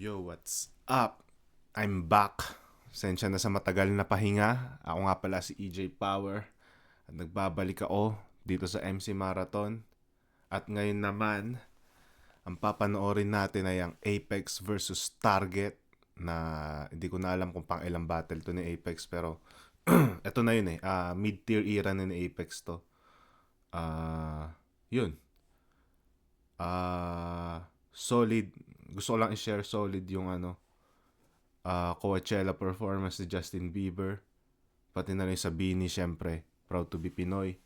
Yo, what's up? I'm back. Sensya na sa matagal na pahinga. Ako nga pala si EJ Power. At nagbabalik ako dito sa MC Marathon. At ngayon naman, ang papanoorin natin ay ang Apex versus Target na hindi ko na alam kung pang ilang battle to ni Apex pero eto na yun mid-tier era na ni Apex to. Yun. Solid. Gusto ko lang i-share solid yung Coachella performance ni Justin Bieber. Pati na rin sa Bini, syempre. Proud to be Pinoy.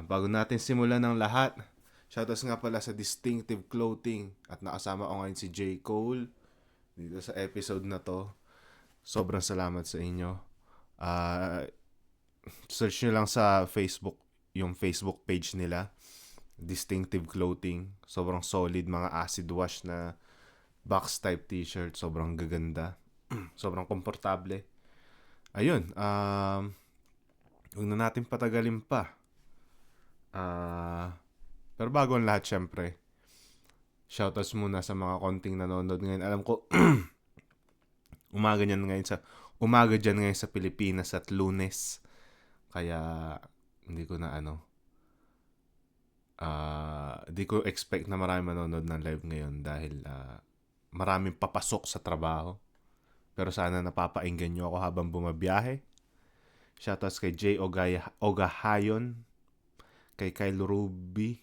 Bago natin simulan ng lahat, shoutouts nga pala sa Distinctive Clothing. At nakasama ko ngayon si J. Cole dito sa episode na to. Sobrang salamat sa inyo. Search nyo lang sa Facebook, yung Facebook page nila. Distinctive Clothing. Sobrang solid, mga acid wash na box type t-shirt. Sobrang gaganda. Sobrang komportable. Ayun. Huwag na natin patagalin pa. Pero bago ang lahat, syempre, shoutouts muna sa mga konting nanonood ngayon. Alam ko, umaga dyan ngayon sa Pilipinas at Lunes. Kaya, hindi ko expect na marami manonood ng live ngayon dahil maraming papasok sa trabaho. Pero sana napapainggan nyo ako habang bumabiyahe. Shoutouts kay Jay Ogahayon, kay Kyle Ruby,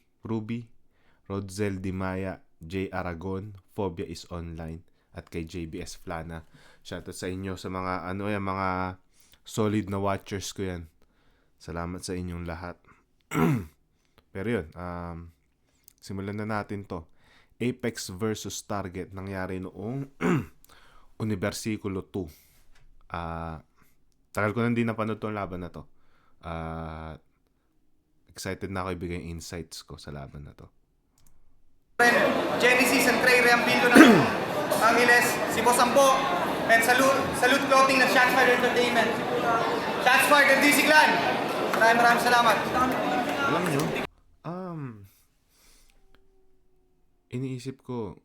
Rodzel Dimaya, J. Aragon, Phobia is Online, at kay JBS Flana. Shoutouts sa inyo sa mga mga solid na watchers ko yan. Salamat sa inyong lahat. Pero yun, simulan na natin to. Apex versus Target nangyari noong Universikulo 2. Tagal ko na hindi napanood tong laban na to. Excited na ako ibigay insights ko sa laban na to. Genesis and Trey Reambildo ng Angeles, si Bosambo, and Salute Clothing ng Shotsfired Entertainment. Shotsfired and DC Clan. Maraming salamat. Alam nyo, iniisip ko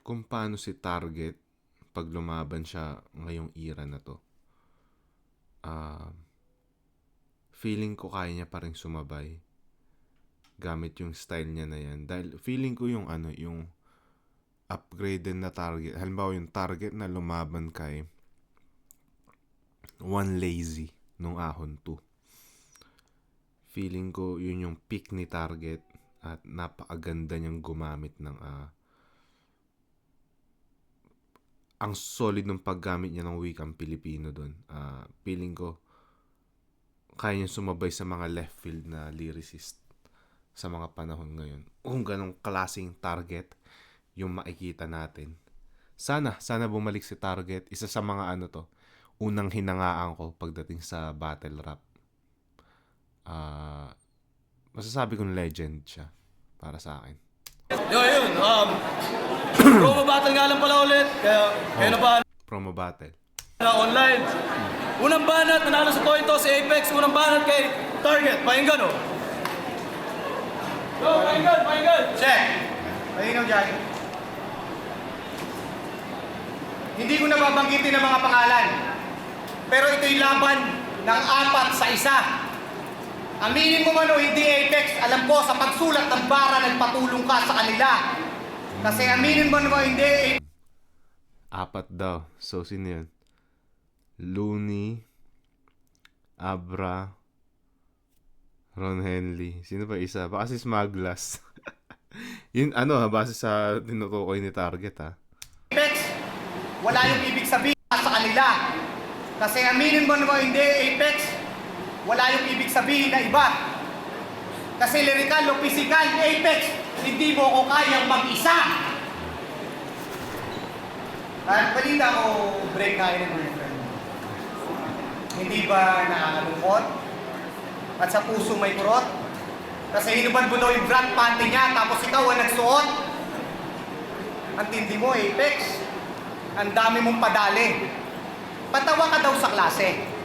kung paano si Target pag lumaban siya ngayong era na to. Feeling ko kaya niya pa rin sumabay gamit yung style niya na yan. Dahil feeling ko yung yung upgraded na Target. Halimbawa yung Target na lumaban kay One Lazy nung Ahon 2. Feeling ko yun yung peak ni Target at napakaganda niyang gumamit ng ang solid ng paggamit niya ng wikang Pilipino doon. Feeling ko kaya niya sumabay sa mga left field na lyricist sa mga panahon ngayon. Kung ganong klaseng Target yung makikita natin. Sana bumalik si Target. Isa sa mga unang hinangaan ko pagdating sa battle rap. Masasabi kong legend siya para sa akin. Yun. Promo battle nga lang pala ulit. Kaya na ba? Promo battle. Online. Unang banat, nanalo sa coin toss si Apex. Unang banat kay Target. Pakinggan o. Go, pakinggan. Check. Ayun dyan. Hindi ko na babanggitin ang mga pangalan. Pero ito'y laban ng 4-1. Aminin mo man o hindi, Apex, alam ko sa pagsulat ng bara nagpatulong ka sa kanila. Kasi aminin mo naman hindi, 4 daw. So, sino yun? Looney, Abra, Ron Henley. Sino pa isa? Baka si Smaglas. Yun, base sa tinutukoy ni Target, Apex, wala yung ibig sabihin sa kanila. Kasi aminin mo naman hindi, Apex, wala yung ibig sabihin na iba. Kasi lyrical o physical, Apex, hindi mo ko kayang mag-isa. Balita ko, break na yun, my friend. Hindi ba nakakalungkot? At sa puso may kurot? Kasi hinubad mo daw yung brand panty niya, tapos ikaw ang nagsuot. Ang tindi mo, Apex. Ang dami mong padali. Patawa ka daw sa klase.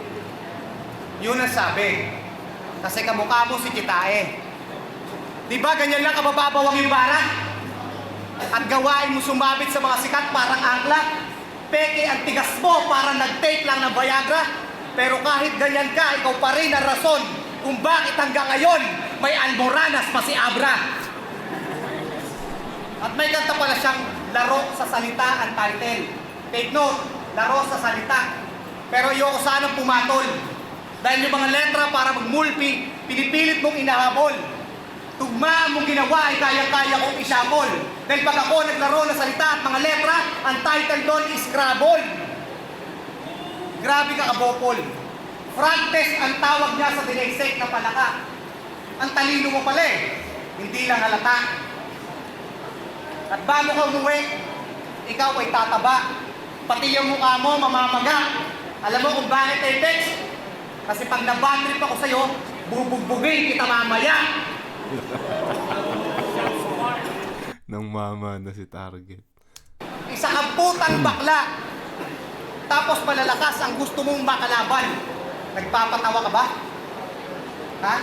Yun ang sabi. Kasi kamukha mo si Kitae. Di ba ganyan lang kabababaw ang yung bara? At gawain mo sumabit sa mga sikat parang angla. Peke ang tigas mo parang nag-take lang ng Viagra. Pero kahit ganyan ka, ikaw pa rin ang rason kung bakit hanggang ngayon may almoranas pa si Abra. At may kanta pala siyang Laro sa Salita ang title. Take note, Laro sa Salita. Pero ayoko sanang pumatol. Dahil yung mga letra para magmulpi, pinipilit mong inahabol. Tugmaan mong ginawa ay kaya-kaya kong isabol. Dahil pag ako naglaro ng salita at mga letra, ang title doon is Scrabble. Grabe ka kabopol. Frog test ang tawag niya sa dinaysek na palaka. Ang talino mo pala eh. Hindi lang halata. At bago ka umuwi, ikaw ay tataba. Pati yung mukha mo mamamaga. Alam mo kung bakit, Apex? Kasi pag na-bad trip ako sa'yo, bubugbugin kita mamaya. Nang mama na si Target. Isa kang putang bakla. Tapos malalakas ang gusto mong makalaban. Nagpapatawa ka ba? Ha?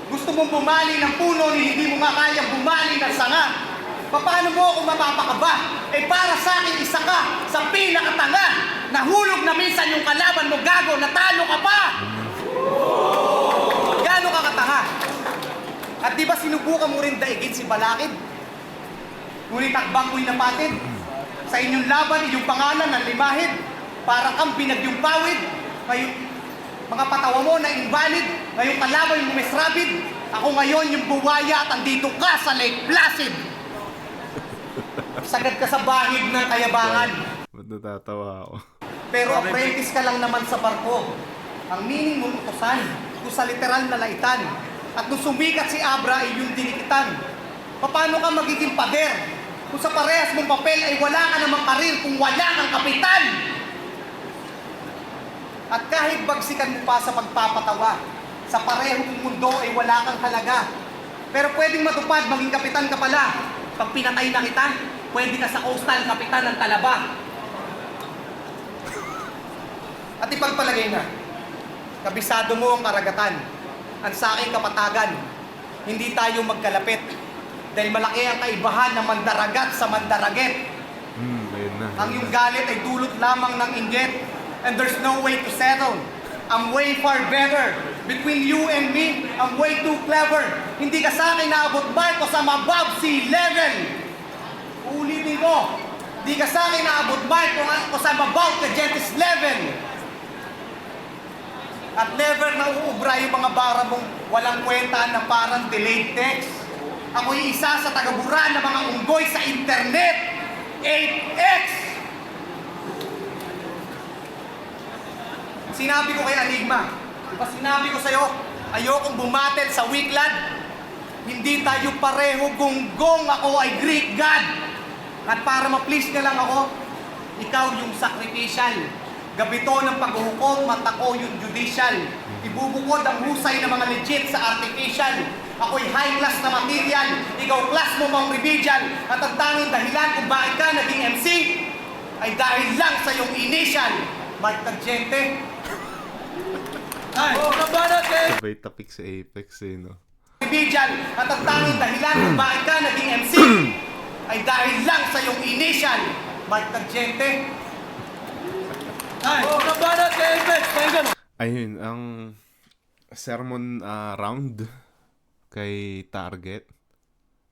Gusto mong bumali ng puno ni hindi mo nga kayang bumali ng sanga. Paano mo ako mapapakaba? Eh para sa akin isa ka sa pinakatanga. Nahulog na minsan yung kalaban mo, gago, natalo ka pa! Gaano ka katanga? At di ba sinubukan mo rin daigin si Balakid? Ngunit takbang mo'y napatid. Sa inyong laban, inyong pangalan ng limahid. Para kang binagyong pawid. Ngayon, mga patawa mo na invalid. Ngayong kalaban mo Miss Rabid. Ako ngayon yung buwaya at andito ka sa Lake Placid. Sagad ka sa bahid ng kayabangan. Ba't natatawa ako? Pero apprentice ka lang naman sa barko. Ang meaning mong utosan, kung sa literal na laitan. At nung sumikat si Abra ay yung dinikitan. Paano ka magiging pader? Kung sa parehas mong papel ay wala ka namang karir kung wala kang kapitan. At kahit bagsikan mo pa sa pagpapatawa, sa parehong mundo ay wala kang halaga. Pero pwedeng matupad, maging kapitan ka pala. Pag pinatay na kita, pwede ka sa coastal kapitan ng Talaba. At ipagpalagay na, kabisado mo ang karagatan, ang sa aking kapatagan, hindi tayo magkalapit. Dahil malaki ang kaibahan ng mandaragat sa mandaraget. Ayun na. Ang iyong galit ay dulot lamang ng inggit. And there's no way to settle. I'm way far better. Between you and me, I'm way too clever. Hindi ka sa akin naabot barko sa above sea level. Ulitin ko, hindi ka sa akin naabot barko sa above the Genesis level. At never na uubra yung mga bara mong walang kwenta na parang delayed text. Ako'y isa sa tagabura ng mga unggoy sa internet. 8X! Sinabi ko kay Enigma, diba sinabi ko sa'yo, ayokong bumatel sa weak lad. Hindi tayo pareho gonggong, ako ay Greek God. At para ma-please ka lang ako, ikaw yung sacrificial. Gabito ng paghuhukom, mata ko yung judicial. Ibubukod ang husay ng mga legit sa artificial. Ako'y high class na material, ikaw class mo mang remedial. At ang tanging dahilan kung bakit ka naging MC ay dahil lang sa iyong initial. Mark Tangente. Ay, unang banat kay... Sabay tapik sa Apex eh, no? Remedial. At ang tanging dahilan kung bakit ka naging MC ay dahil lang sa iyong initial. Mark Tangente. Ay, unang banat kay Apex. Pakinggan mo. Ayun, ang sermon round kay Target.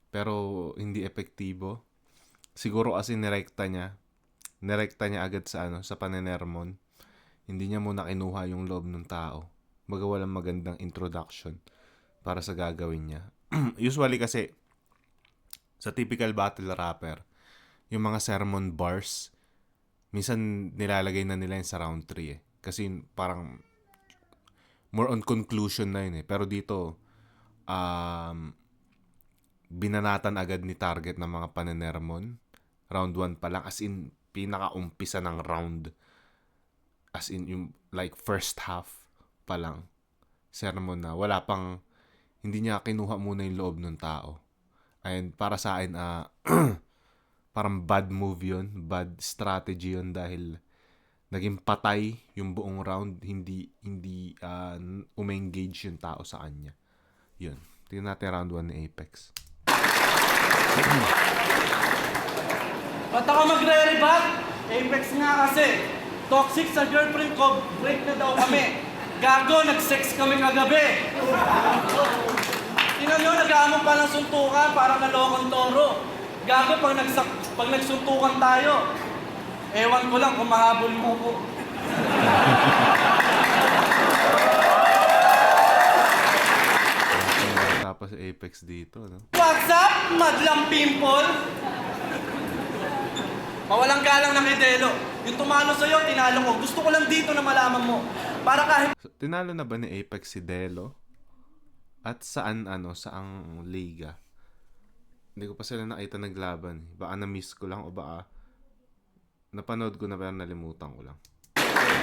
Pero hindi epektibo. Siguro kasi nirekta niya agad sa sa panenermon. Hindi niya muna kinuha yung loob ng tao. Baga walang magandang introduction para sa gagawin niya. Usually kasi sa typical battle rapper, yung mga sermon bars, minsan nilalagay na nila yun sa round 3 eh. Kasi parang more on conclusion na yun eh. Pero dito, binanatan agad ni Target ng mga panenermon. Round 1 pa lang. As in, pinaka-umpisa ng round. As in, yung like first half pa lang. Sermon na. Wala pang, hindi niya kinuha muna yung loob ng tao. And para sa akin, parang bad move yun. Bad strategy yun dahil naging patay yung buong round. Hindi umengage yung tao sa kanya. Yun. Tingnan natin round 1 ni Apex. Ba't ako magre-rebut? Apex nga kasi. Toxic sa girlfriend ko, break na daw kami. Gago, nag-sex kami kagabi. Tingnan nyo, nag-aamon pa ng suntukan, parang nalokong toro. Gago, pag nagsuntukan tayo, ewan ko lang kung mahabol mo ko. Tapos Apex dito, no? What's up, madlang pimple? Mawalang galang ng Idelo. Yung tumalo sa'yo, tinalo ko. Gusto ko lang dito na malaman mo. Para kahit So, tinalo na ba ni Apex si Delo? At saang liga? Hindi ko pa sila nakita naglaban. Baka na-miss ko lang o baka napanood ko na pero nalimutan ko lang.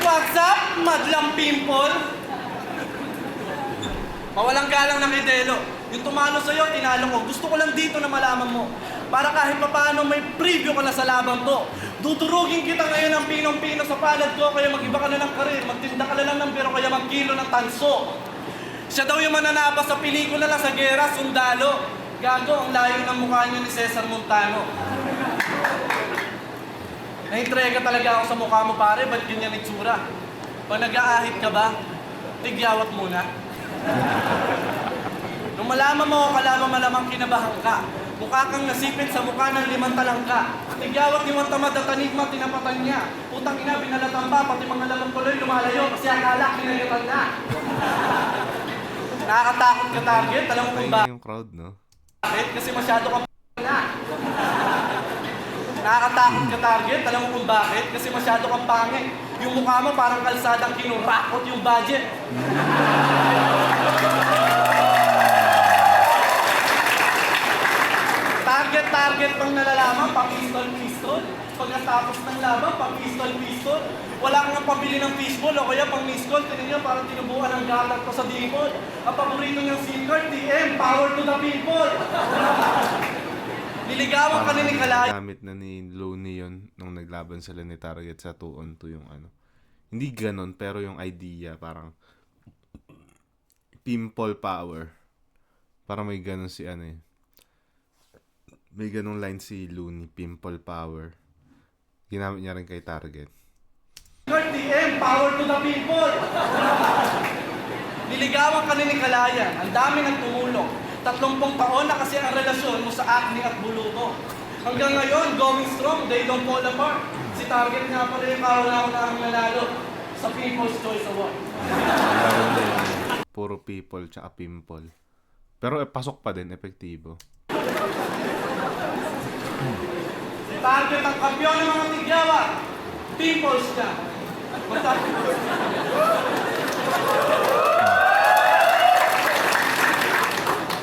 what's up, madlang pimple? Mawalang galang ng Idelo. Yung tumalo sa'yo, tinalo ko. Gusto ko lang dito na malaman mo. Para kahit papaano may preview ka na sa laban ko. Dudurugin kita ngayon ng pinong-pino sa palad ko, kaya mag-iba ka na ng karir, magtinda ka na lang ng pero kaya mag-kilo ng tanso. Siya daw yung mananaba sa pelikula lang sa gera, sundalo. Gago, ang layo ng mukha niyo ni Cesar Montano. Naintrega talaga ako sa mukha mo pare, ba't ganyan itsura? Pag nag-aahit ka ba, tigyawat muna. Nung malaman mo, kalaman malamang kinabahan ka. Mukha kang nasipit sa mukha ng 5 talangka. Tigyawat ni Tamad at Tanigma, tinapatan niya. Putang ina, binalatan pa, pati mga lamang tuloy lumalayo kasi akala kinagatan na. Nakakatakot ka target, alam mo kung Pahinga yung crowd, no? bakit? Kasi masyado kang na. Nakakatakot ka target, alam mo kung bakit? Kasi masyado kang pangit. Yung mukha mo parang kalsadang kinurakot yung budget. Target pang nalalaman, pang pistol. Pagkatapos ng laban, pang pistol. Wala kang pabili ng fishball o kaya pang miss call. Tinan niyo, parang tinubuan ng gatak ko sa dimod. Ang paborito niyang SIM card, TM, power to the people. Niligawan ka ni Kalaya. Gamit na ni Looney yun nung naglaban sila ni Target sa 2-on-2 yung ano. Hindi ganon, pero yung idea parang pimple power. Parang may ganon si ano eh. May ganong line si Looney, pimple power. Ginamit niya rin kay Target. TM, power to the people. Niligawan ka ni Kalaya. Ang dami ng tumulong. 30 taon na kasi ang relasyon mo sa acne at buluto. Hanggang ngayon, going strong, they don't fall apart. Si Target nga pala yung kauna-unahang nanalo sa People's Choice Award. Puro people tsaka pimple. Pero pasok pa din, epektibo. Si Target ang kampiyon ng mga tigyawa. People's na. Basta...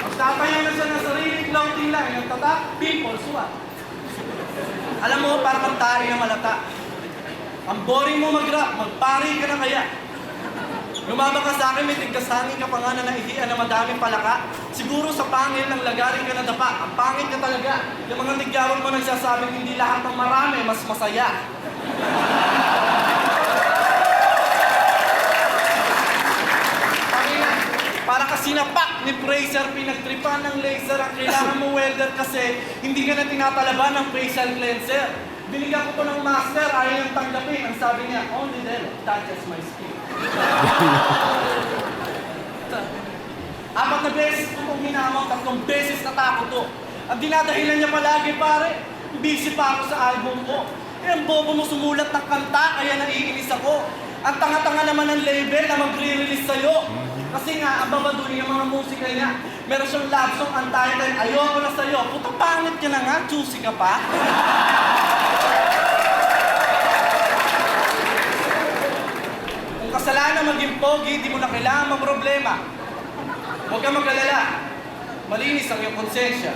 Magtatayo na siya ng sariling floating lang. Yung tatak, People's what? Alam mo, parang kang tari na malata. Ang boring mo mag-rap, magpari ka na kaya. Lumaba ka sa akin, may tigkasangin ka pa nga na naihian na madaming palaka. Siguro sa pangil ng lagarin ka na dapa. Ang pangit ka talaga. Yung mga tigyawan mo nagsasabing hindi lahat ng marami mas masaya. Para kasi napak ni Fraser, pinagtripan ng laser. Ang kailangan mo welder kasi hindi ka na tinatalaban ng facial cleanser. Binigyan ko to ng master, ayaw niyang tanggapin. Ang sabi niya, only then touches my skin. 4 na beses ko itong hinamang, 3 beses natakot to. Ang dinadahilan niya palagi pare, busy pa ako sa album ko. Eh, ang bobo mo sumulat ng kanta, kaya naiinis ako. Ang tanga-tanga naman ng label na mag-re-release sa'yo. Kasi nga, ang babaduhin ng mga musika niya. Meron siyang love song, ang title, ayoko na sa'yo. Puta, pangit ka na nga, juicy ka pa. Kung kasalanan maging pogi, di mo na kailangan problema. Huwag kang mag-alala. Malinis ang iyong konsensya.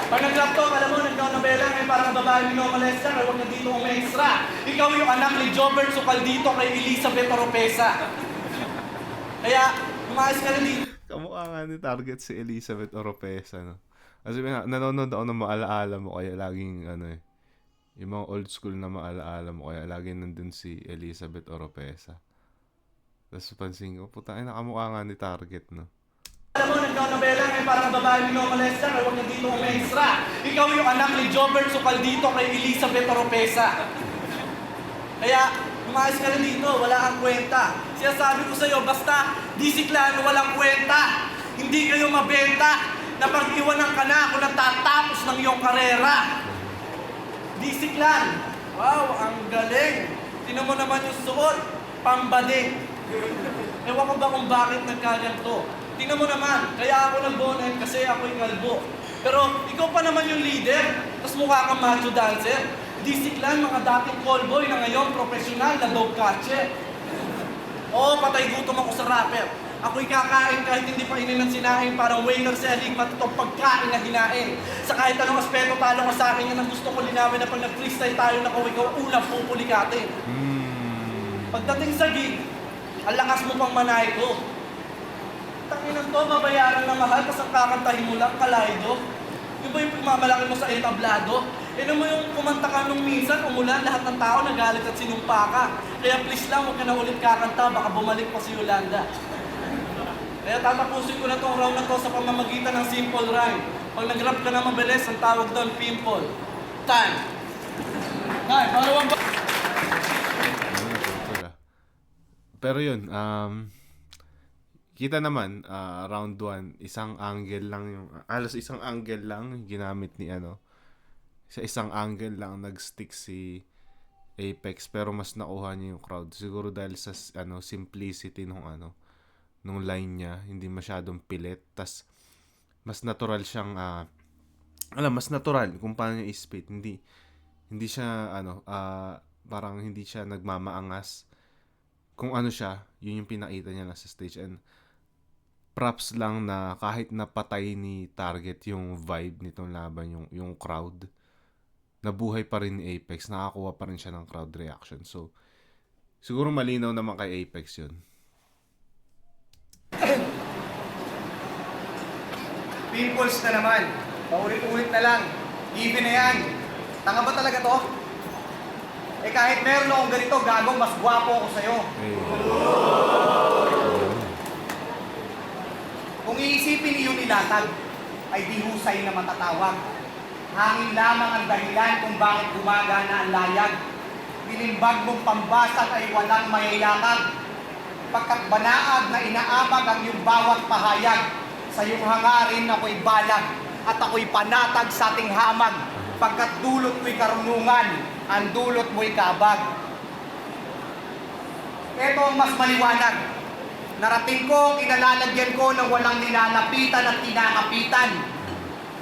Pag nag-laptop, alam mo, nagkaunabela, may parang babae minomolesta, kaya huwag na dito extra. Ikaw yung anak ni Jobert Sukaldito kay Elizabeth Oropesa. Kaya, umayos ka na dito. Kamukha nga ni Target si Elizabeth Oropesa, no? Kasi nanonood ako ng maalaala mo, kaya laging, ano eh, yung mga old school na maalaala mo, kaya laging nandun si Elizabeth Oropesa. Tapos pansin ko, puta, ay nakamukha nga ni Target, no? Alam mo, nagkaunabela ngayon parang babae minumolesta kaya huwag na dito umextra. Ikaw yung anak ni Jobert Socaldito kay Elizabeth Oropesa. Kaya, umayos ka na dito, wala kang kwenta. Sinasabi ko sa'yo, basta disiklano, walang kwenta. Hindi kayo mabenta na pag-iwanan ka na kung natatapos ng iyong karera. Disiklan. Wow, ang galing. Tingnan mo naman yung suot, pambading. Ewan ko ba kung bakit nagkaganto. Tingnan mo naman, kaya ako nag-bonnet kasi ako'y kalbo. Pero ikaw pa naman yung leader, tapos mukha kang macho dancer. Disiklan, mga dating callboy na ngayon profesional na dog catcher. Oo, patay gutom ako sa rapper. Ako'y kakain kahit hindi pa inin ng sinain, parang waiter sa aligmat itong pagkain na hinain. Sa kahit anong aspeto, talo ka sa akin, yan ang gusto ko linawin na pag nag-freestyle tayo na ikaw unang pupulikatin. Pagdating sa gig, ang lakas mo pang manay ko. Tanginan to, babayaran na mahal, tapos ang kakantahin mo lang, kalaydo. Yung ba yung pagmamalaki mo sa entablado? Mo yung kumanta ka nung minsan, umulan, lahat ng tao nagalit at sinumpa ka. Kaya please lang, huwag ka na ulit kakanta, baka bumalik pa si Yolanda. Kaya tatapusin ko na tong round na to sa pamamagitan ng simple rhyme. Pag nag-rap ka na mabilis, ang tawag doon, pimple. Time! Time, pangalawang ba? Pero yun, kita naman, round 1, isang angle lang yung, alos isang angle lang yung ginamit ni sa isang angle lang nag-stick si Apex, pero mas nakuha niya yung crowd. Siguro dahil sa simplicity nung line niya, hindi masyadong pilit, tas mas natural siyang, mas natural kung paano niya i-spit. Hindi siya, parang hindi siya nagmamaangas. Kung ano siya, yun yung pinakita niya lang sa stage. And props lang na kahit napatay ni Target yung vibe nitong laban, yung crowd, nabuhay pa rin ni Apex, nakakuha pa rin siya ng crowd reaction. So, siguro malinaw naman kay Apex yun. Pimples na naman. Paulit-ulit na lang. Given na yan. Tanga ba talaga to? Eh kahit meron akong ganito, gagong mas gwapo ako sa'yo. Kung iisipin niyo nilatag, ay di husay na matatawag. Hangin lamang ang dahilan kung bakit gumagana ang layag. Binimbag mong pambasag ay walang mayayakag. Pagkat banaag na inaabag ang iyong bawat pahayag. Sa iyong hangarin ako'y balag at ako'y panatag sa ating hamag. Pagkat dulot mo'y karunungan, ang dulot mo'y kabag. Ito ang mas maliwanag. Narating ko, kinalalagyan ko ng walang nilalapitan at kinakapitan.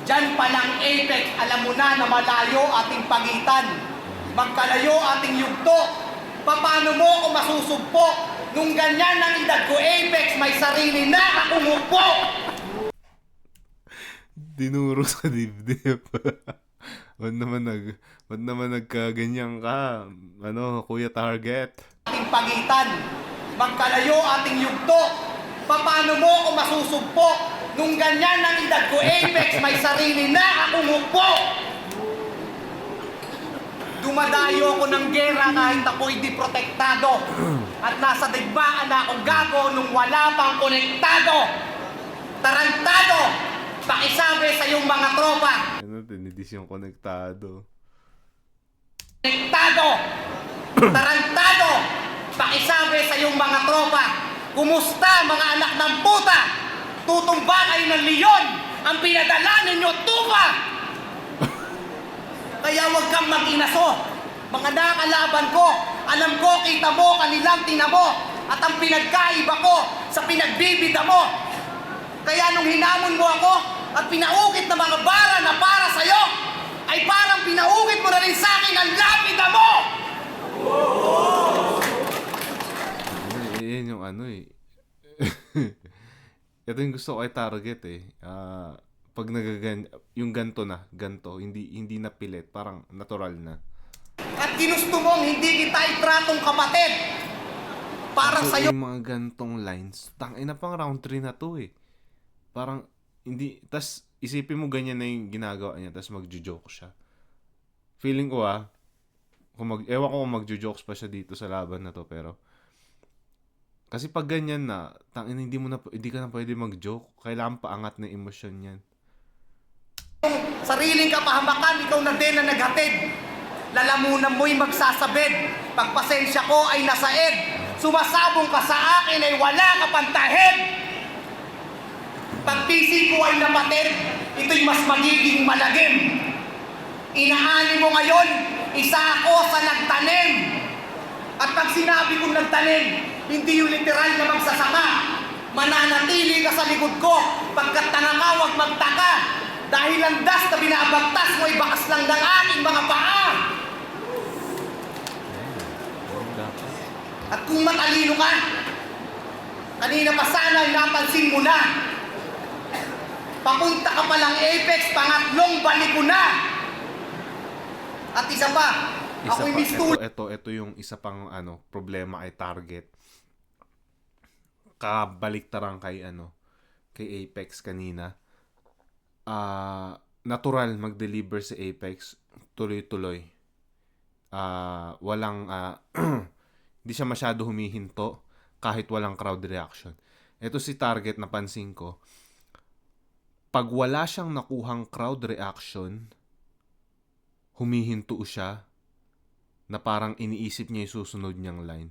Diyan palang Apex, alam mo na na malayo ating pagitan. Magkalayo ating yugto. Paano mo ako masusugpo? Nung ganyan ang edad ko, Apex, may sarili na akong upo. Dinuro sa dibdib. Ba't naman nagkaganyan ka? Kuya Target? Ating pagitan. Magkalayo ating yugto. Paano mo ako masusugpo? Nung ganyan ang edad ko, Apex, may sarili na akong upo. Dumadayo ako ng gera kahit ako'y di protektado. At nasa digmaan na akong gago nung wala pang konektado. Tarantado! Pakisabi sa iyong mga tropa. Tinidis yung konektado. Konektado! Tarantado! Pakisabi sa iyong mga tropa. Kumusta mga anak ng puta? Tutumba kayo ng leon. Ang pinadala ninyo tupa. Kaya huwag kang mag-inaso. Mga nakalaban ko, alam ko, kita mo, kanilang tinamo. At ang pinagkaiba ko sa pinagbibida mo. Kaya nung hinamon mo ako at pinaukit na mga bara na para sa'yo, ay parang pinaukit mo na rin sa akin ang lapida mo! Yan yung Ito yung gusto ko kay Target pag yung ganto, hindi na pilit, parang natural na. At ginusto mong hindi kita itratong kapatid. Para So, sa'yo. yung mga gantong lines, tangina pang round 3 na to Parang, hindi, tas isipin mo ganyan na yung ginagawa niya, tas magjo-joke siya. Feeling ko ewan ko kung magjo-jokes pa siya dito sa laban na to, pero Kasi pag ganyan na, tangin hindi ka na pwede mag-joke. Kailangan paangat na emosyon yan. Sariling kapahamakan, ikaw na din na naghatid. Lalamunan mo'y magsasabid. Pagpasensya ko ay nasaid. Sumasabong ka sa akin ay wala ka pantahid. Pagpisi ko ay napatid, ito'y mas magiging malagim. Inaani mo ngayon, isa ako sa nagtanim. At pag sinabi kong nagtanim, hindi yung literal na magsasama. Mananatili ka sa likod ko, pagkat tanga ka, huwag magtaka. Dahil ang das na binabagtas mo ay bakas lang ng aking mga paa. At kung matalino ka, kanina pa sana ay napansin mo na. Papunta ka palang Apex, pangatlong balik ko na. At isa pa, ako'y mistul. Ito yung isa pang problema ay Target. Kabaliktaran kay Apex kanina. Natural mag-deliver si Apex, tuloy-tuloy. Walang hindi siya masyado humihinto kahit walang crowd reaction. Ito si Target, napansin ko, pag wala siyang nakuhang crowd reaction, humihinto siya na parang iniisip niya yung susunod niyang line.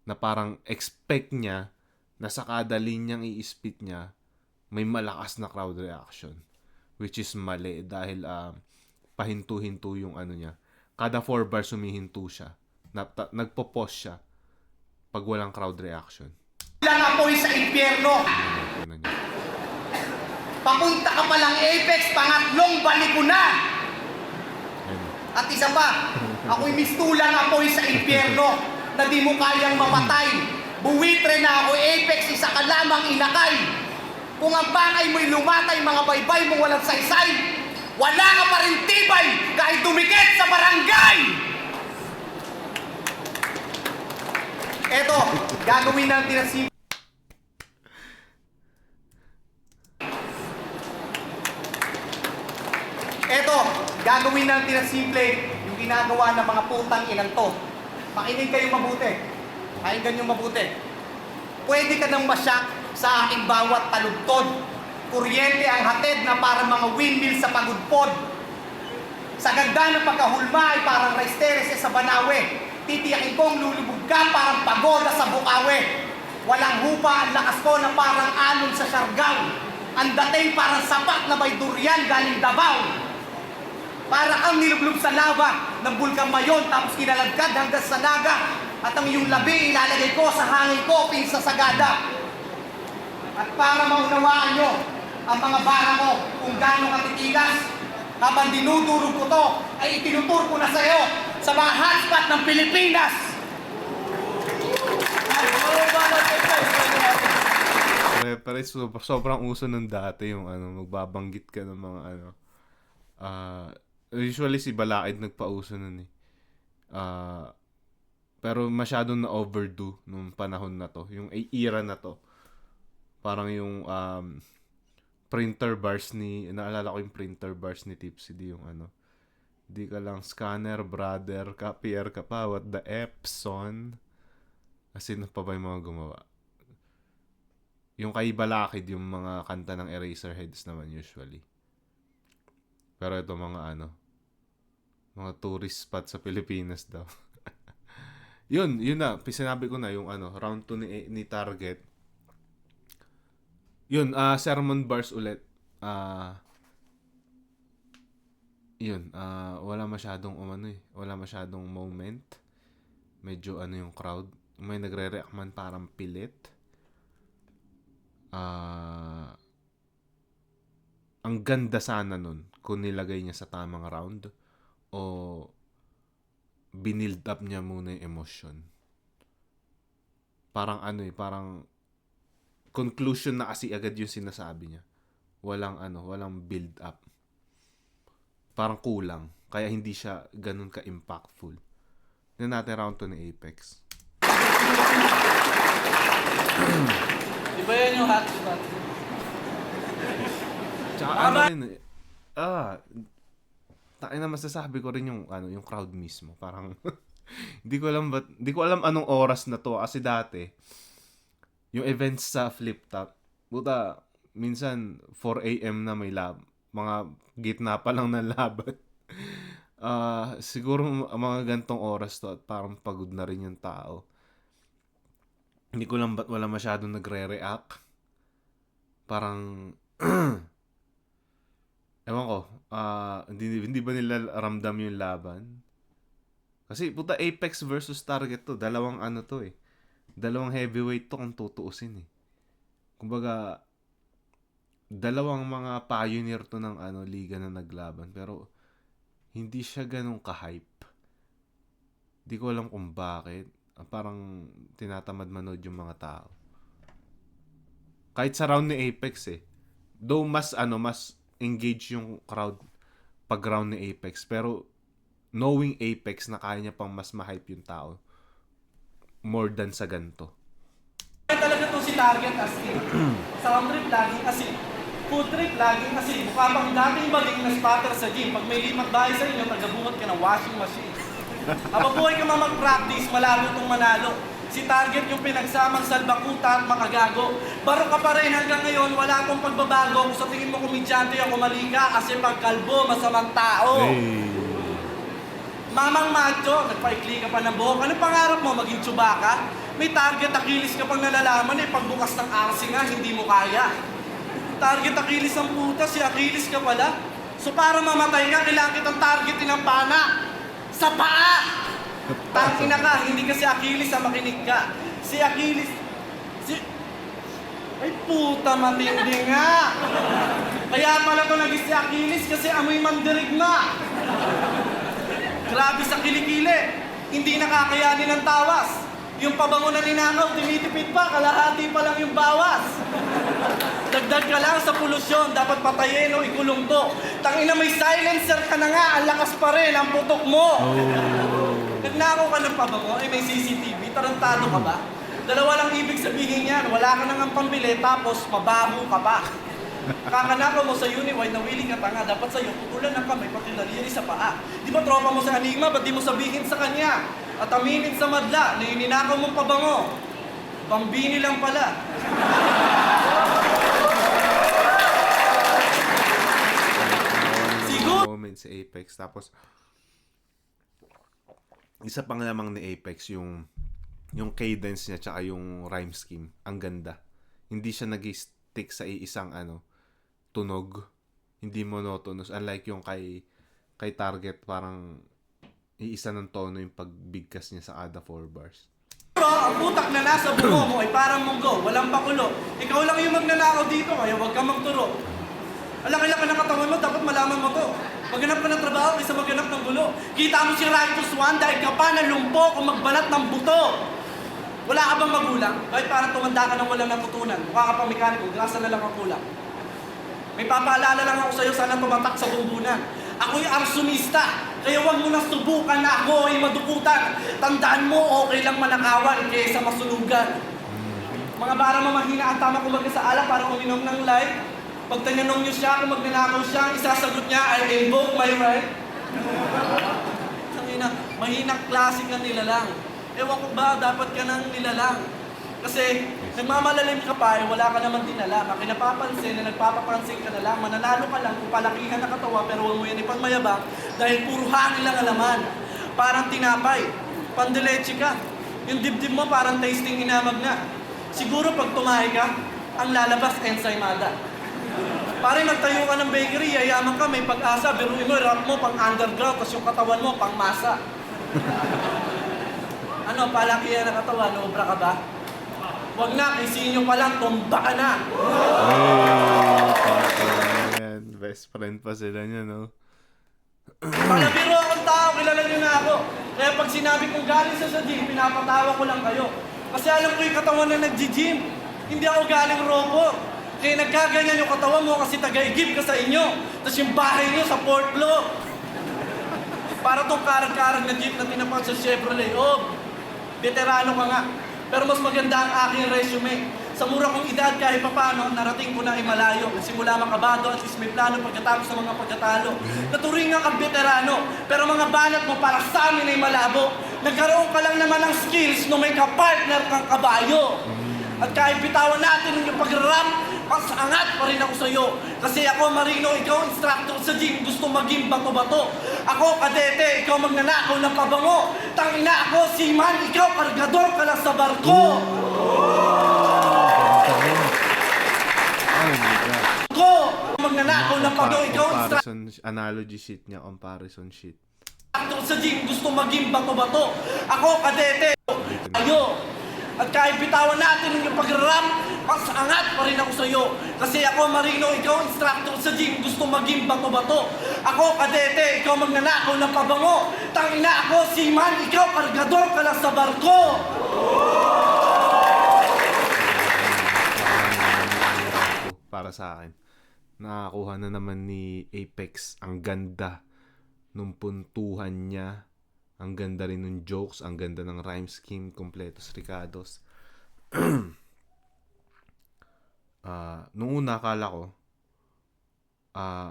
Na parang expect niya na sa kada linyang i-spit niya, may malakas na crowd reaction. Which is mali dahil pahinto-hinto yung niya. Kada 4 bars humihinto siya. Nagpo-pause siya pag walang crowd reaction. Lang apoy sa impyerno. Papunta ka palang Apex, pangatlong balik ko na. At isa pa, ako'y mistulang apoy sa impyerno na di mo kayang mapatay. Buwitre na ako Apex, isa ka lamang inakay. Kung ang bangay mo'y lumatay, mga baybay mo walang saysay, wala ka pa rin tibay kahit dumikit sa barangay! Eto, gagawin natin ang simple. Gagawin natin ang simple yung ginagawa ng mga putang inang to. Makinig kayong mabuti. Pakinggan nyo mabuti. Pwede ka nang masyak sa aking bawat talugtod. Kuryente ang hatid na parang mga windmill sa pagudpod. Sa ganda ng pagkahulma ay parang rice terraces sa Banawe. Titiyakin kong lulubog ka parang pagoda sa Bukawe. Walang hupa ang lakas ko na parang alon sa Siargao. Ang dating parang sapat na may durian galing Davao. Para kang nilublob sa lava ng Bulkang Mayon tapos kinalagkad hanggang sa Naga. At ang iyong labi ilalagay ko sa hangin ko sa Sagada. At para maunawaan nyo ang mga bara ko kung gaano katitigas, habang dinudurog ko to, ay itinutur ko na sa iyo sa mga hotspot ng Pilipinas. Pero sobrang uso ng dati yung magbabanggit ka ng mga usually si Balaid nagpauso nun eh. Pero masyadong na overdue nung panahon na to, yung era na to. Parang yung printer bars naalala ko yung printer bars ni Tipsy D, yung di ka lang scanner, brother, copier ka pa, what the Epson. Sino pa ba yung mga gumawa? Yung kay Balakid, yung mga kanta ng Eraserheads naman usually. Pero ito mga mga tourist spot sa Pilipinas daw. yun na, sinabi ko na yung round 2 ni Target. Yun, sermon bars ulit. Wala masyadong wala masyadong moment. Medyo yung crowd. May nagre-react man parang pilit. Ang ganda sana nun kung nilagay niya sa tamang round o binild up niya muna yung emotion. Parang parang conclusion na kasi agad yung sinasabi niya. Walang build up. Parang kulang. Kaya hindi siya ganun ka-impactful. Tignan natin round 2 ni Apex. Di ba yan yung hotspot? Tsaka tayo na masasabi ko rin yung yung crowd mismo. Parang hindi ko alam anong oras na to kasi dati yung events sa flip top, buta, minsan 4 a.m. na may mga gitna pa lang ng laban. Siguro mga gantong oras to at parang pagod na rin yung tao. Hindi ko lang ba't wala masyadong nagre-react. Parang, ewan ko, hindi ba nila ramdam yung laban? Kasi puta Apex versus Target to, dalawang dalawang heavyweight to kung tutuusin eh. Kumbaga, dalawang mga pioneer to ng liga na naglaban, pero hindi siya ganun ka-hype. Di ko alam kung bakit. Parang tinatamad manood yung mga tao. Kahit sa round ni Apex eh. Though mas engage yung crowd pag round ni Apex. Pero knowing Apex na kaya niya pang mas ma-hype yung tao. More than sa ganito. Kaya talaga to si Target kasi. Sa trip laging kasi. Food trip laging kasi. Mukha pang dating baging na spotter sa gym. Pag may limat bahay sa inyo, tagabungot ka ng washing machine. Mabuhay ka mag-practice, malalo itong manalo. Si Target yung pinagsamang salbakuta at makagago. Baro ka pa rin hanggang ngayon, wala akong pagbabago. Kung sa tingin mo komedyante ako, mali ka. Kasi pag kalbo, masamang tao. Hey. Mamang macho, nagpaikli ka pa ng buhok. Anong pangarap mo, maging Chewbacca? May Target Achilles ka pang nalalaman eh. Pagbukas ng RC nga, hindi mo kaya. Target Achilles ang puta, si Achilles ka pala. So para mamatay ka, kailangan kitang targetin ng pana. Sa paa! Tangina ka, hindi ka si Achilles ang makinig ka. Si Achilles... Ay puta, matindi nga! Kaya pala ito naging si Achilles kasi amoy mandirigma. Grabe sa kilikili. Hindi nakakayanin ng tawas. Yung pabango na ninakaw, tinitipid pa, kalahati pa lang yung bawas. Dagdag ka lang sa polusyon, dapat patayin o ikulong to. Tangina may silencer ka na nga, ang lakas pa rin, ang putok mo. Nagnakaw ka ng pabango, may CCTV, tarantado ka ba? Dalawa lang ibig sabihin yan, wala ka nang pambili, tapos mabaho ka pa. Kakanakaw mo sa Uniwide na willing ka tanga, dapat sa'yo, putulan ng kamay, pati naliri sa paa. Di ba tropa mo sa Enigma, ba't di mo sabihin sa kanya? At aminin sa madla, na ininakaw mong pabango. Pambini lang pala. Moment sa Apex. Tapos, isa pang lamang ni Apex, yung cadence niya tsaka yung rhyme scheme. Ang ganda. Hindi siya nag-stick sa isang tunog. Hindi monotonous. Unlike yung kay Target, parang iisa ng tono yung pagbigkas niya sa ada 4 bars. Pero ang putak na nasa bungo mo ay parang munggo, walang pakulo. Ikaw lang yung magnanakaw dito, kaya huwag kang magturo. Alaki-laki ng katawan mo, dapat malaman mo to. Maghanap ka ng trabaho kaysa maghanap ng gulo. Kita mo si Rightus One dahil ka pa nalumpo kung magbalat ng buto. Wala ka bang magulang? Kahit parang tumanda ka nang walang natutunan. Mukha ka pang mekaniko, grasa na lang ang kulang. May papaalala lang ako sa'yo, sana tumatak sa bumbunan. Ako'y arsonista, kaya huwag mo na subukan na ako ay madukutan. Tandaan mo, okay lang manakawan kaysa masunugan. Mga bara mamahina ang tama kumbaga sa ala para uminom ng light. Pag tinanong niyo siya kung magnanakaw siya, ang isasagot niya, I invoke my right. Tangina, mahinang klase ka nilalang. Ewan ko ba, dapat ka nang nilalang. Kasi nagmamalalim ka pa, wala ka naman dinala. Makinapapansin na nagpapapansin ka na lang. Mananalo ka lang kung palakihan na katawa, pero huwag mo yan ipagmayabang dahil puro hangin lang alaman. Parang tinapay, pandileche ka. Yung dibdib mo parang tasting inamag na. Siguro pag tumahi ka, ang lalabas ensaymada. Pare, magtayo ka ng bakery, yayaman ka, may pag-asa, biruin mo, rap mo pang underground, tapos yung katawan mo pang masa. Ano, palakihan na katawan, obra ka ba? Huwag na, isinyo pa lang, tumba ka na. Ayan, best friend pa sila niya, no? Palabiro akong tao, kilala niyo na ako. Kaya pag sinabi kong galing sa gym, pinapatawa ko lang kayo. Kasi alam ko yung katawan na nag-gym. Hindi ako galing robot. Kaya nagkaganyan yung katawan mo kasi taga-igib ka sa inyo. Tapos yung bahay niyo sa 4th floor. Para tong karag-karag na jeep na tinapag sa Chevrolet. Oh, veterano ka nga. Pero mas maganda ang aking resume. Sa mura kong edad kahit papano, narating ko na ay malayo. Simula makabado at least may plano pagkatapos sa mga pagkatalo. Naturingan kang veterano, pero mga banat mo para sa amin ay malabo. Nagkaroon ka lang naman ng skills nung may kapartner kang kabayo. At kahit bitawan natin yung pag-rap, mas angat pa rin ako sa'yo. Kasi ako marino, ikaw instructor sa gym, gusto maging bato-bato. Ako kadete, ikaw magnanakaw ng pabango. Tangina ako, seaman, ikaw kargador ka lang sa barko. Oh my God. Ko! Magnanakaw ng pabango, ikaw instructor Comparison, analogy sheet niya, comparison sheet. sa gym, gusto maging bato-bato. Ako kadete, ayo. At kahit bitawan natin yung pag-rap, mas angat pa rin ako sa'yo. Kasi ako marino, ikaw instructor sa gym, gusto maging bato-bato. Ako kadete, ikaw magnanakaw ng pabango. Tangina ako, seaman, ikaw kargador ka lang sa barko. Para sa akin, nakakuha na naman ni Apex ang ganda nung puntuhan niya. Ang ganda rin ng jokes, ang ganda ng rhyme scheme, kompletos ricados. Nung una akala ko,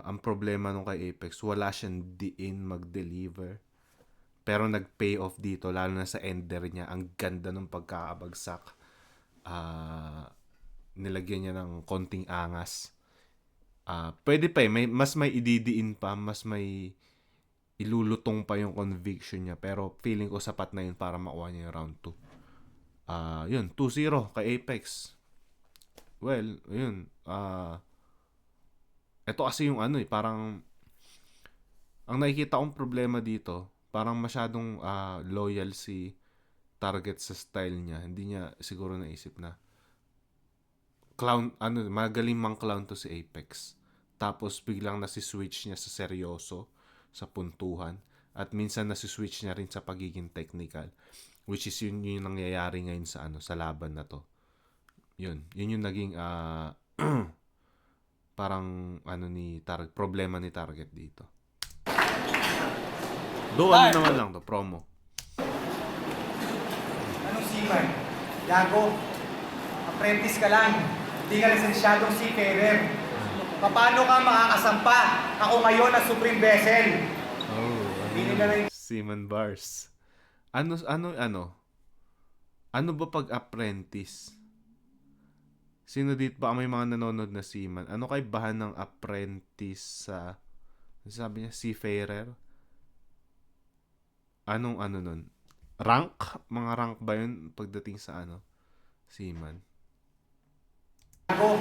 ang problema nung kay Apex, wala siyang diin mag-deliver. Pero nag-pay off dito, lalo na sa ender niya. Ang ganda ng pagkakabagsak. Nilagyan niya ng konting angas. Pwede pa mas may ididiin pa, mas may ilulutong pa yung conviction niya, pero feeling ko sapat na yun para makuha niya yung round 2. Yun, 2-0 kay Apex. Well, yun. Ito kasi yung parang ang nakikita kong problema dito, parang masyadong loyal si Target sa style niya. Hindi niya siguro naisip na clown, magaling mang clown to si Apex. Tapos biglang nasi-switch niya sa seryoso, sa puntuhan, at minsan nasi-switch niya rin sa pagiging technical, which is yun yung nangyayari ngayon sa sa laban na to. Yun yung naging parang problema ni Target dito. Doon naman lang to, promo. Anong seaman? Gago. Apprentice ka lang. Hindi ka lisensyadong seafarer. Paano ka makakasampa? Ako ngayon ang Supreme Vessel. Seaman Bars. Ano ba pag apprentice? Sino dito ba may mga nanonood na seaman? Ano kay bahan ng apprentice sa sabi niya seafarer? Anong nun? Rank? Mga rank ba yun pagdating sa seaman? Ako,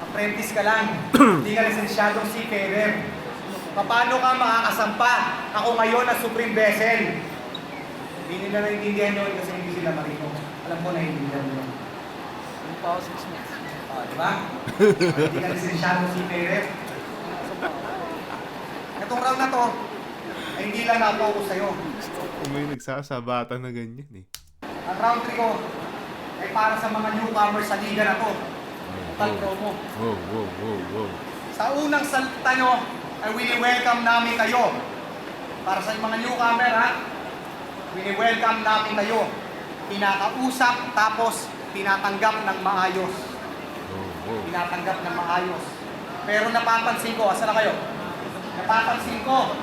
apprentice ka lang. Hindi ka lisensyadong seafarer. Paano ka makakasampa? Ako ngayon ang Supreme Vessel. Hindi nila naiintindihan yun kasi hindi sila marino. Alam ko naiintindihan nyo. Ano pa ako 6 months? Diba? Hindi ka lisensyadong seafarer. Itong round na to, ay hindi lang na-focus sa'yo. Kung may nagsasabata na ganyan Ang round 3 ko ay para sa mga newcomers sa liga na to. Total promo. Wow. Sa unang salita nyo, ay wini-welcome namin kayo. Para sa mga newcomer, wini-welcome namin kayo. Pinakausap, tapos tinatanggap ng maayos. Tinatanggap ng maayos. Pero napapansin ko, asa na kayo? Napapansin ko,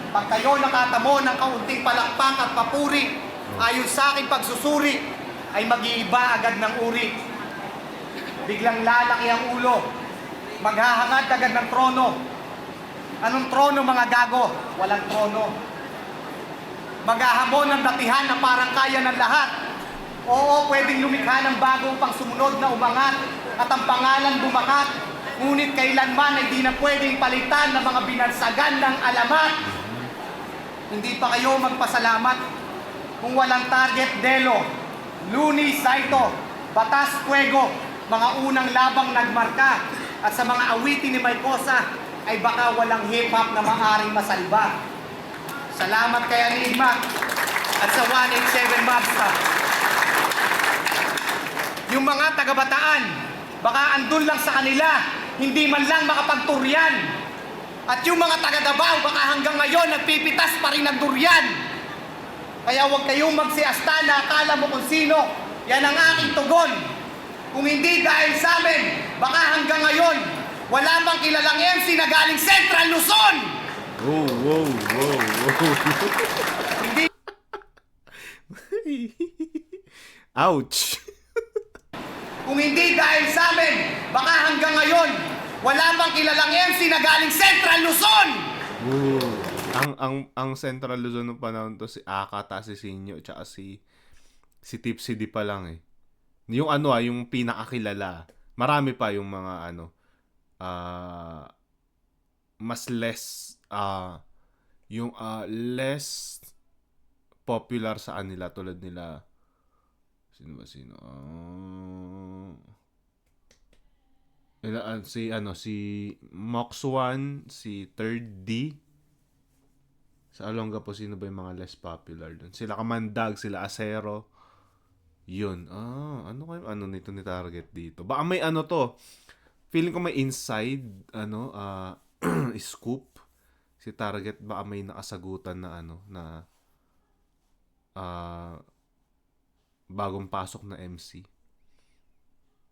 pag kayo nakatamo ng kaunting palakpak at papuri, ayon sa aking pagsusuri, ay mag-iiba agad ng uri. Biglang lalaki ang ulo. Maghahangad agad ng trono. Anong trono mga gago? Walang trono. Maghahamon ng datihan na parang kaya ng lahat. Oo, pwedeng lumikha ng bagong pang sumunod na umangat at ang pangalan bumakat. Ngunit kailanman ay di na pwedeng palitan ng mga binansagan ng alamat. Hindi pa kayo magpasalamat kung walang Target Delo, Luni Saito, Batas Fuego, mga unang labang nagmarka, at sa mga awitin ni Maykosa ay baka walang hip-hop na maaring masalba. Salamat kay Enigma at sa 187 Mobsta. Yung mga taga-Bataan, baka andun lang sa kanila, hindi man lang makapagturyan. At yung mga taga-Davao, baka hanggang ngayon nagpipitas pa rin ng durian. Kaya huwag kayong magsiasta na akala mo kung sino. Yan ang aking tugon. Kung hindi dahil sa amin, baka hanggang ngayon, wala bang kilalang MC na galing Central Luzon. Wow. Hindi. Ouch. Kung hindi dahil sa amin, baka hanggang ngayon, wala pang kilalang MC na galing Central Luzon! Ooh. Ang Central Luzon ng panahon to, si Akata, si Sinyo, tsaka si Tipsy D pa lang eh. Yung yung pinakakilala. Marami pa yung mga mas less, less popular sa kanila tulad nila. Sino? Si Mox 1, si Third D. Sa Olonga po, sino ba yung mga less popular dun? Sila Kamandag, sila Acero. Yun. Ano nito ni Target dito? Baka may to. Feeling ko may inside, scoop. Si Target, baka may nakasagutan na bagong pasok na MC.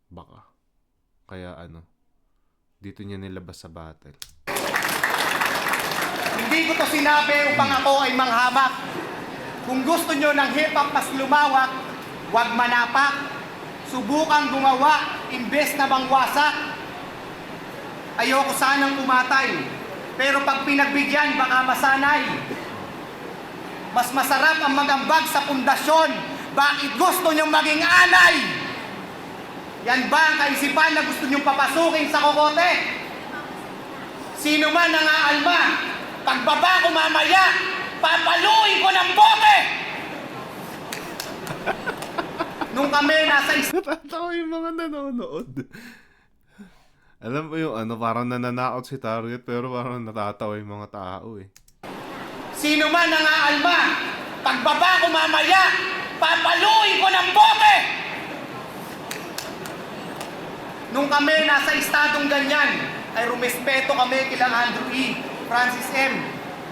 Baka. Kaya dito niya nilabas sa battle. Hindi ko to sinabi upang ako ay manghamak. Kung gusto nyo ng hip-hop mas lumawak, huwag manapak. Subukang gumawa, imbes na mangwasak. Ayoko sanang pumatay, pero pag pinagbigyan, baka masanay. Mas masarap ang magambag sa pundasyon. Bakit gusto nyong maging anay? Yan ba ang kaisipan na gusto nyong papasukin sa kokote? Sino man ang aalma, pagbaba ko mamaya, papaluin ko ng bote! Nung kami nasa Natatawa yung mga nanonood. Alam mo yung parang nananakot si Target pero parang natatawa yung mga tao eh. Sino man ang aalma, pagbaba ko mamaya, papaluin ko ng bote! Nung kami nasa estadong ganyan, ay rumespeto kami kila Andrew E., Francis M.,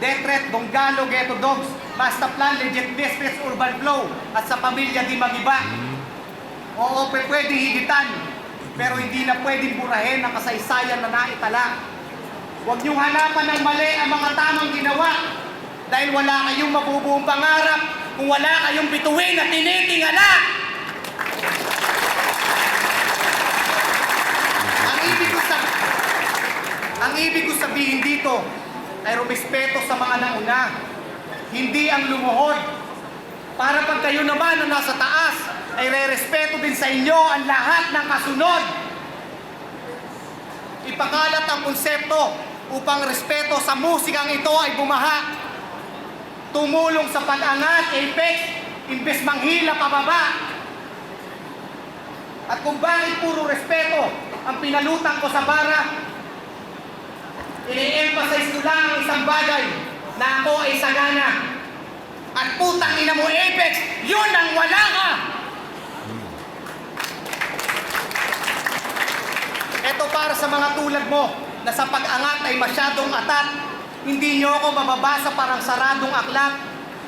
Detret, Donggalo, Ghetto Dogs, Masterplan, Legit Vespes, Urban Flow, at sa pamilya di magiba. Oo, pwede higitan, pero hindi na pwedeng burahin ang kasaysayan na naitala. Huwag niyong hanapan ng mali ang mga tamang ginawa, dahil wala kayong mabubuong pangarap kung wala kayong bituin at tinitingala. Ang ibig ko sabihin dito ay rumespeto sa mga nauna, hindi ang lumuhod. Para pag kayo naman na nasa taas, ay re-respeto din sa inyo ang lahat ng kasunod. Ipakalat ang konsepto upang respeto sa musikang ito ay bumaha. Tumulong sa pag-angat, apex, imbes manghila pababa. At kung bakit puro respeto ang pinalutang ko sa bara, ini-emphasize ko lang ang isang bagay na ako ay sagana. At putang ina mo, Apex, yun ang wala ka! Ito para sa mga tulad mo na sa pag-angat ay masyadong atat. Hindi nyo ako mababasa parang saradong aklat.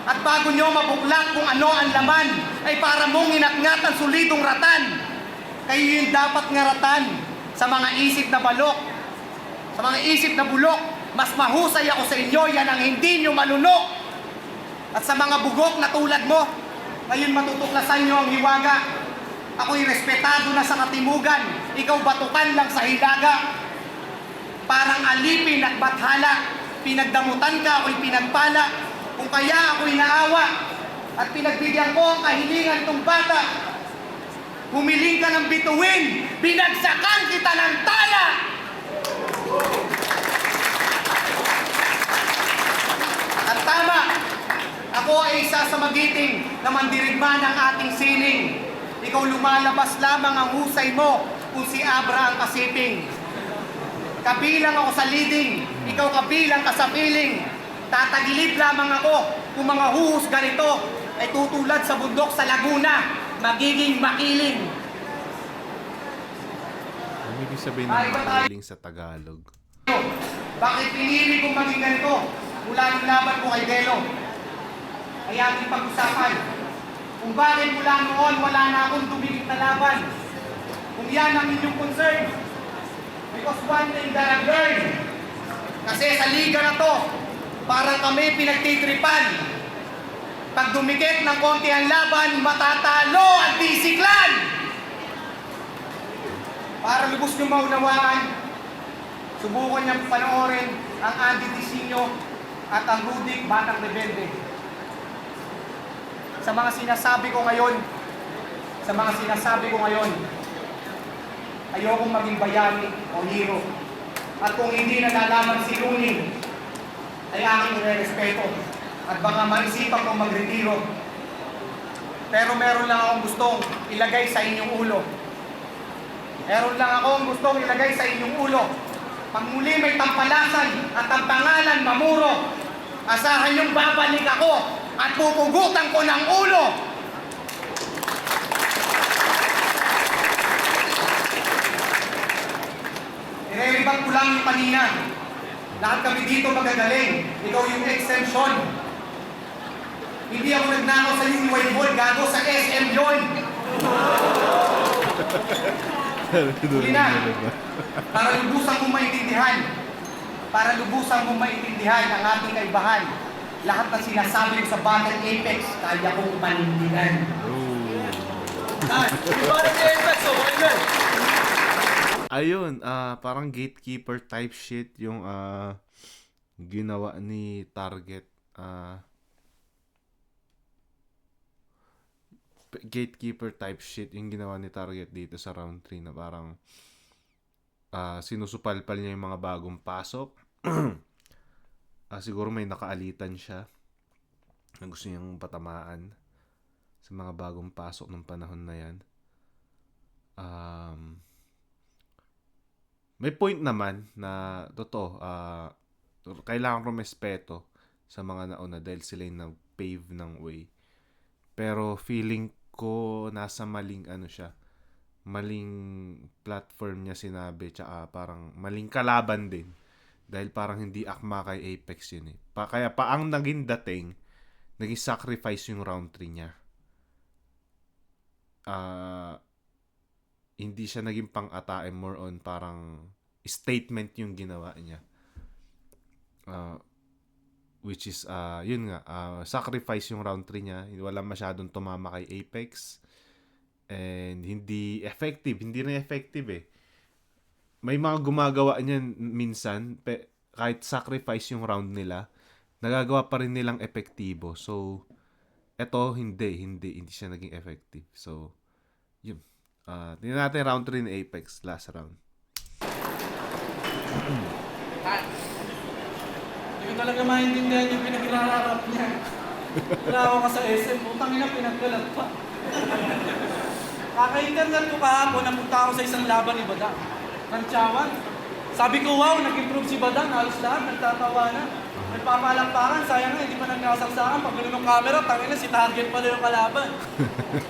At bago nyo mabuklak kung ano ang laman, ay para mong inatngat ang solidong ratan. Kayo yung dapat ngaratan sa mga isip na balok. Sa mga isip na bulok, mas mahusay ako sa inyo, yan ang hindi nyo malunok. At sa mga bugok na tulad mo, ngayon matutuklasan nyo ang hiwaga. Ako'y respetado na sa katimugan, ikaw batukan lang sa hilaga. Parang alipin at bathala, pinagdamutan ka ako'y pinagpala. Kung kaya ako'y naawa, at pinagbigyan ko ang kahilingan tong bata. Humiling ka ng bituin, binagsakan kita ng tala! At tama, ako ay isa sa magiting na mandirigma ng ating sining. Ikaw lumalabas lamang ang husay mo kung si Abra ang kasiping. Kabilang ako sa leading, ikaw kabilang ka sa feeling. Tatagilid lamang ako kung mga huhus ganito ay tutulad sa bundok sa Laguna, magiging makiling. Ano ibig sabihin ng makiling sa Tagalog? Bakit pinili kong maging ganito mula ng laban ko kay Delo? Ay ating pag-usapan kung bakit mula noon wala na akong dumikit na laban. Kung yan ang inyong concern, because one thing that I've learned, kasi sa liga na to, parang kami pinagtitripan. Pag dumikit ng konti ang laban, matatalo at bisiklan. Para lubos niyong maunawaan, subukan niyang panoorin ang Andy Disinyo at ang Rudik Batang Rebelde. Sa mga sinasabi ko ngayon, ayokong maging bayani o hero. At kung hindi nalalaman si Looney, ay aking irerespeto at baka maisipan kong magretiro. Pero meron lang akong gustong ilagay sa inyong ulo. Pag muli may tampalasan at ang pangalan mamuro, asahan niyong babalik ako at pupugutan ko ng ulo. Ireribag ko lang yung kanina. Lahat kami dito magagaling. Ikaw yung exemption. Hindi ako nagnakaw sa Uniwide Mall, gago sa SM yun. Huli na. Para lubusang mong maintindihan ang ating kaibahan. Lahat ng sinasabi ko sa Battle Apex, kaya kong panindigan. Ayun, parang gatekeeper type shit yung ginawa ni Target. Gatekeeper type shit yung ginawa ni Target dito sa round 3 na parang sinusupalpal niya yung mga bagong pasok. Siguro may nakaalitan siya na gusto niyang patamaan sa mga bagong pasok ng panahon na yan. May point naman na totoo, kailangan rumespeto sa mga nauna dahil sila yung nag-pave ng way. Pero feeling ko nasa maling maling platform niya sinabi, tsaka parang maling kalaban din. Dahil parang hindi akma kay Apex yun eh. Kaya ang naging dating, naging sacrifice yung round 3 niya. Hindi siya naging pang-atake, more on parang statement yung ginawa niya. Which is, yun nga, sacrifice yung round 3 niya. Wala masyadong tumama kay Apex. And hindi rin effective eh. May mga gumagawa niyan minsan, kahit sacrifice yung round nila, nagagawa pa rin nilang epektibo. So, eto, hindi siya naging effective. So, yun. Tingnan natin round 3 ni Apex, last round. Hindi ko talaga maintindihan yung pinagrararap niya. Wala ka sa SM, utang ina pinagkalat pa. Kaka-internet ko kahapon, napunta ako sa isang laban ni Badang. Kantsawan. Sabi ko, wow, nag-improve si Badang, halos lahat, nagtatawa na. May papalakpakan, sayang nga, hindi pa nagkasaksakan. Pag gano'n ng camera, tangina, si Target pala yung kalaban.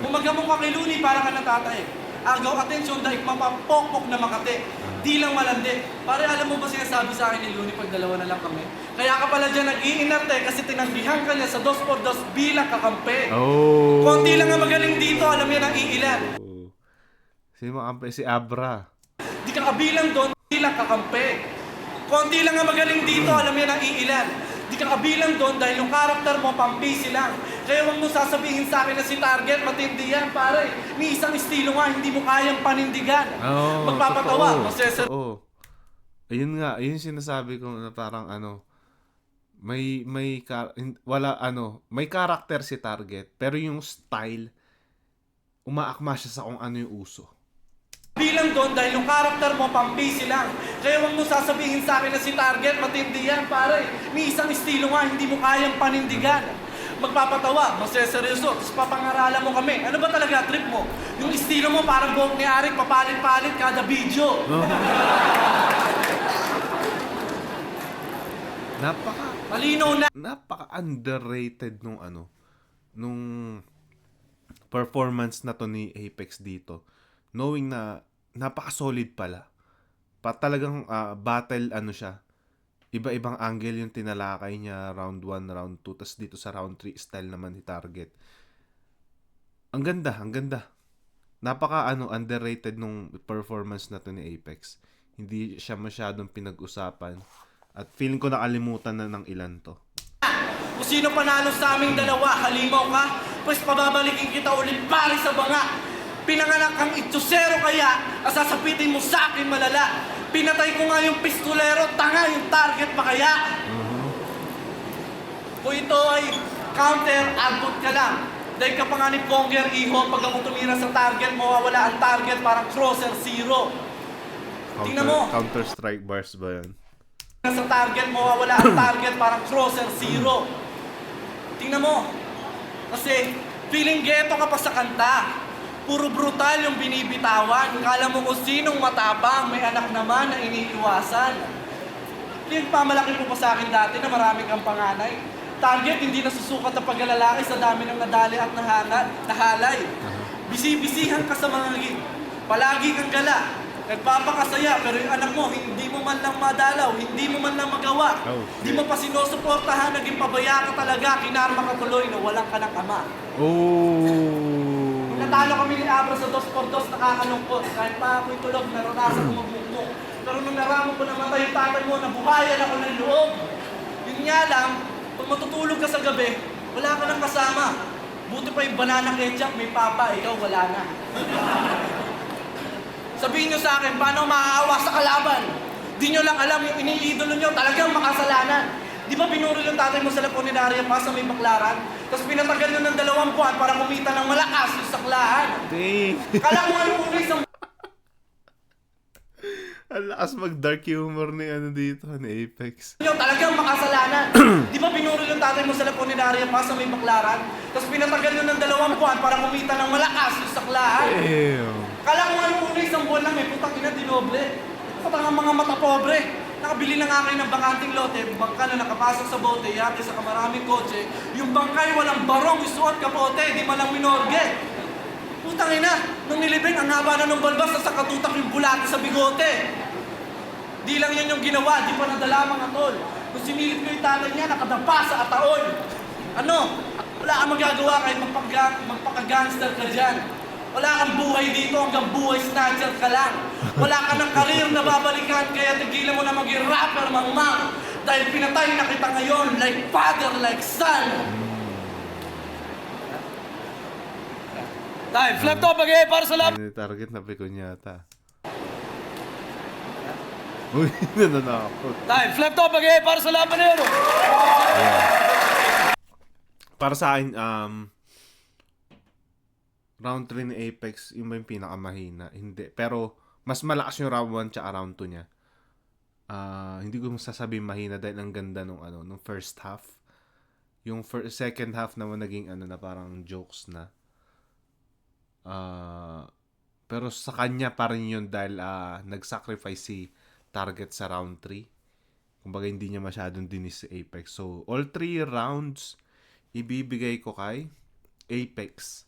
Bumagamong ka kay Looney, para ka natatay. Agaw, atensyon, daig mapapokpok na Makati. Di lang malandi. Pare, alam mo ba sinasabi sa akin ni Looney pag dalawa na lang kami? Kaya ka pala dyan nag-iinarte kasi tinanggihan ka niya sa 2x2 bilang kakampi. Oh. Konti lang ang magaling dito, alam niya nang iilan. Sino makampi? Si Abra. Di ka kabilang doon, bilang kakampi. Konti lang ang magaling dito, alam niya nang iilan. Di ka kabilang doon dahil yung karakter mo pampisi lang. Kaya huwag mo sasabihin sa akin na si Target matindi yan, pare. Ni isang estilo nga, hindi mo kayang panindigan. Magpapatawa, masesar. Ayun nga, ayun sinasabi ko na parang may karakter si Target, pero yung style, umaakma siya sa kung ano yung uso. Bilang doon dahil yung karakter mo pampisi lang. Kaya huwag mo sasabihin sa akin na si Target matindi yan, pare. Ni isang estilo nga, hindi mo kayang panindigan. Magpapatawa, maseseryoso, tapos papangaralan mo kami. Ano ba talaga trip mo? Yung estilo mo parang buhok ni Arik, papalit-palit kada video. Napaka underrated nung performance na to ni Apex dito. Knowing na napaka-solid pala. Talagang battle siya. Iba-ibang angle yung tinalakay niya, round 1, round 2, tas dito sa round 3 style naman ni Target. Ang ganda. Napaka underrated nung performance na to ni Apex. Hindi siya masyadong pinag-usapan at feeling ko nakalimutan na ng ilan to. Kung sino panalo sa aming dalawa, halimaw ka, pues pababalikin kita ulit pare sa banga. Pinanganak kang itsosero kaya, sasapitin mo sa akin malala. Pinatay ko nga yung pistolero, tanga yung target pa kaya. Kung ito ay counter, agot ka lang. Dahil ka pa nga ni Ponger, iho, pag ako tumira sa target, mawawala ang target, parang crosser zero. Tingnan mo. Counter-Strike bars ba yan? Sa target, mawawala ang target, parang crosser zero. Tingnan mo. Kasi, feeling ghetto ka pa sa kanta. Puro brutal yung binibitawan. Kala mo kung sinong matapang, may anak naman na iniiwasan. Pamalaki mo pa sa akin dati na marami kang panganay. Target, hindi nasusukat ang paglalaki sa dami ng nadali at nahalay. Bisi-bisihan ka sa mga palagi kang gala. Nagpapakasaya, pero yung anak mo, hindi mo man lang madalaw, hindi mo man lang magawa. Oh, Hindi mo pa sinusuportahan, naging pabaya ka talaga, kinarma ka tuloy na walang ka ng ama. Oh. Natalo kami ni Abra sa 2x2, nakakalungkot. Kahit pa ako'y tulog, naranasan ko magmukmuk. Pero nung naraman ko namatay yung tatay mo, nabuhayan ako ng loob. Yun nga lang, pag matutulog ka sa gabi, wala ka nang kasama. Buti pa yung banana ketchup, may papa, ikaw wala na. Sabihin nyo sa akin, paano maaawa sa kalaban? Di nyo lang alam, yung iniidolo nyo talagang makasalanan. Di ba pinuro yung tatay mo sa Lapuninaria pa sa may baklaran? Tapos pinatagal nyo ng 2 buwan para kumita ng malakas yung saklaan. Dang. Kala mo ano kung isang Ang lakas mag-dark humor ni ano dito, ni Apex. nyo talagang makasalanan. Di ba pinuro yung tatay mo sa Lapuninaria pa sa may baklaran? Tapos pinatagal nyo ng 2 buwan para kumita ng malakas yung saklaan. Damn. Kala ko nga nung isang buwan lang, may putang ina, dinoble. Patang ang mga mata pobre. Nakabili na nga kayo ng bakanting lote, bangka na nakapasok sa bote, yate sa kamaraming kotse. Yung bangkay walang barong, isuot kapote, di man lang minorge. Putang ina, nung nilibing, ang haba na ng balbas, sa katutak yung bulate sa bigote. Di lang yan yung ginawa, di pa nadala mga tol. Kung sinilip ko yung tatay niya, nakadapa sa ataon. Ano? Wala kang magagawa kahit magpaka-gangster ka dyan. Wala kang buhay dito hanggang buhay snatcher ka lang. Wala ka ng karir na babalikan kaya tigilan mo na maging rapper, mang-mang. Dahil pinatay na kita ngayon like father, like son. Time, flip to, bagay para sa lab. Ano yung target na pikon yata. Uy, nananakot. Time, flip to, bagay para sa labanero. Para sa akin, round 3 ni Apex, yung ba yung pinakamahina? Hindi. Pero, mas malakas yung round 1 tsaka round 2 niya. Hindi ko masasabihin mahina dahil ang ganda nung first half. Yung second half naman naging na parang jokes na. Pero sa kanya pa rin yun dahil nag-sacrifice si Target sa round 3. Kumbaga hindi niya masyadong dinis si Apex. So, all 3 rounds ibibigay ko kay Apex.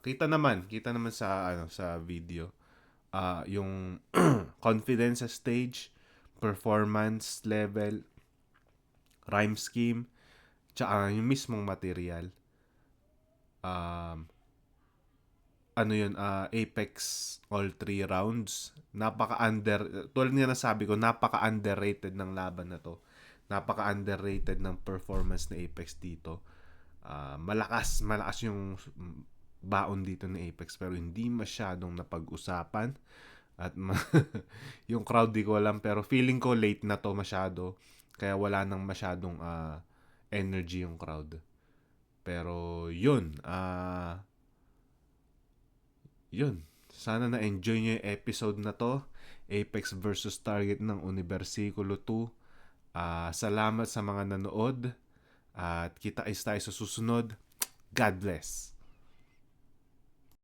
Kita naman sa video. Yung confidence sa stage, performance level, rhyme scheme, tsaka yung mismong material. Apex all 3 rounds. Tulad nga nasabi ko, napaka-underrated ng laban na to. Napaka-underrated ng performance ni Apex dito. Malakas yung baon dito ni Apex pero hindi masyadong napag-usapan at yung crowd di ko alam pero feeling ko late na to masyado kaya wala nang masyadong energy yung crowd. Pero yun sana na-enjoy nyo yung episode na to, Apex versus Target ng Unibersikulo 2. Salamat sa mga nanood at kita tayo sa susunod. God bless.